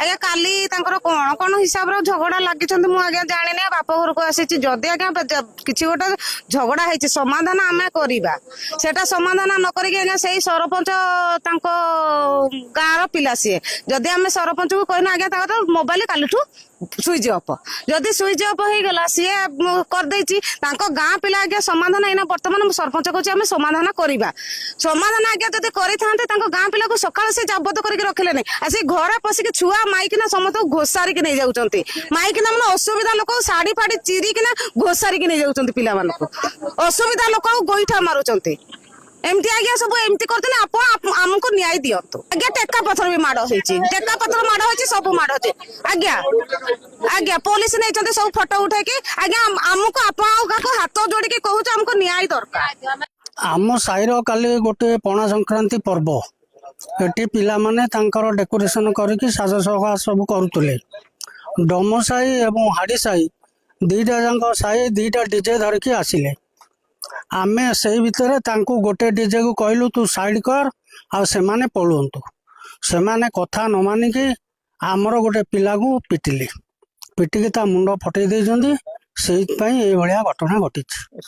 आज्ञा काली कौन कौन हिसाब रे झगड़ा लगी मु आज्ञा जानी बाप घर को आसी जदि आज्ञा किसी गोटे झगड़ा है समाधान आम करवा सेटा समाधान न करिक आज्ञा से सरपंच गाँव पिला सी जदि आम सरपंच को कहना आज्ञा मोबाइल काली सुइच अफ जदि सुइच अफ हो गला सी करदे गाँ पिला आज्ञा समाधान एना बर्तमान सरपंच कहूँ समाधान करवा समाधान आज्ञा जब करें गाँ पिला को सकाल से जबत करके रखिले नहीं आसी घर पशिक छुआ माइकिना समस्त घोषारिक नहीं जाऊँच माइकिना मैंने असुविधा लोक शाढ़ी फाड़ी चिरिकिना घोषारिक नहीं जाऊँच पिला असुविधा लोक गोईठा मारुंट एमती आज्ञा सब एमती करते आमको न्याय दिंतु आज्ञा टेका पथर भी माड़ होती टेका पथर माड़ हो सब माड़ होती आज्ञा आज्ञा पुलिस नहीं सब फोटो उठे आज्ञा आमको आप हाथ जोड़ी कहूँ आमको न्याय दरकार आम साईर काली गोटे पणा संक्रांति पर्व एटी पिला माने तांकर डेकोरेशन करके साजसफा सब करुले डम साई एवं हाड़ी साई दीटा जाक साई दीटा डीजे धरिकी आसिले आमे से भितर तांको गोटे डीजे को कहलु तू साइड कर आ सेमाने पळुंतु सेमाने कथा न मानिकी आमर गोटे पिला को पिटिले पिटिकी ता मुंड फटई देइछंती से भाया घटना घटी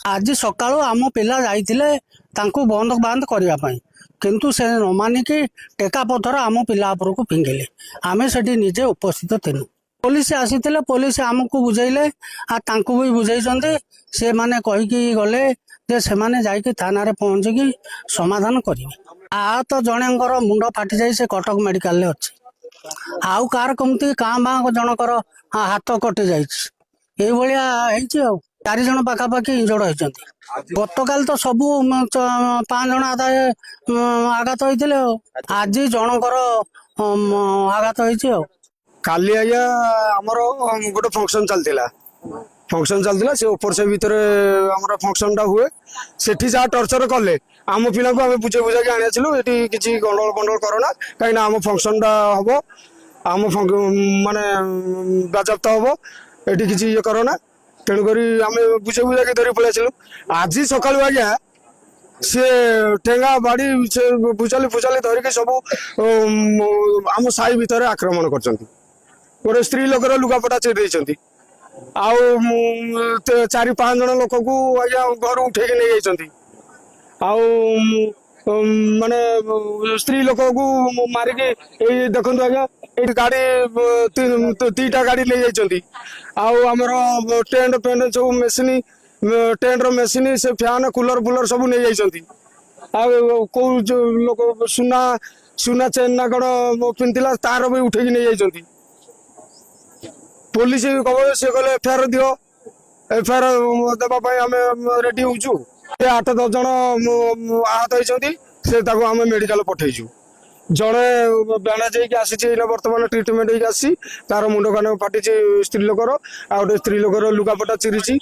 आज सका आम पिला जाइए बंद बांध करने किंतु से न मानिकी टेका पथर आम पिला उपरको फिंगिले आमे सेठी निजे उपस्थित थिलु पुलिस आसीथिले पुलिस आमको बुझेइले तांको भी बुझेइछन्ते से माने कहिकी गले जे से माने जाइके थाना रे पहुंचिकी समाधान करिवे तो जणेंकर मुंड फाटी जाई से कटक मेडिकल ले अछि आउ कार कमती कां बां जनकर हाथ कटि जाइछि ये चार जन पाखापाखि इंजर्ड होती गतकाल तो सबू 5 जन आघात होते आज जनकर आघात हो काली आज्ञा आमर गोटे फंक्शन चलता से ऊपर से भीतर आमर फंक्शन टा हुए सेठी जहाँ टर्चर कले आम पिला को आम बुझे बुझा आनी ये किसी गंडल बंडल करना कहीं आम फंक्शन टा हम आम माने बाजप्त हम ये किसी ये करना तेणुक आम बुझे बुझा धरी पलू आज सका आज्ञा सी ठेंगा बाड़ी से भुचाली फुचाली धरिकी सब आम साई भितर आक्रमण कर गोटे स्त्री लोकर लुगापटा चिरी आउ 4-5 जन लोक को आज्ञा घर उठे नहीं जाती माने स्त्री लोक को मारिकी देखु आज्ञा ये गाड़ी 3टा गाड़ी ले जाती आमर टेंट फेंट सब मेसीन टेंट मेसीन से फैन कूलर फुलर सब नहीं जाती कौ लोक सुना चेन ना कौन पिंधिला तार भी उठे नहीं जाती पुलिस खबर सी कहले एफआईआर दियो एफआईआर देवाई आम रेडी होचु 8-10 जन आहत होती से आम मेडिकल पठेचु जड़े बैंडेज होगी बर्तमान ट्रिटमेंट होगी आसी तार मुंड कान फाटी स्त्री लोकर आ गोटे स्त्री लोकर लुगापटा चिरी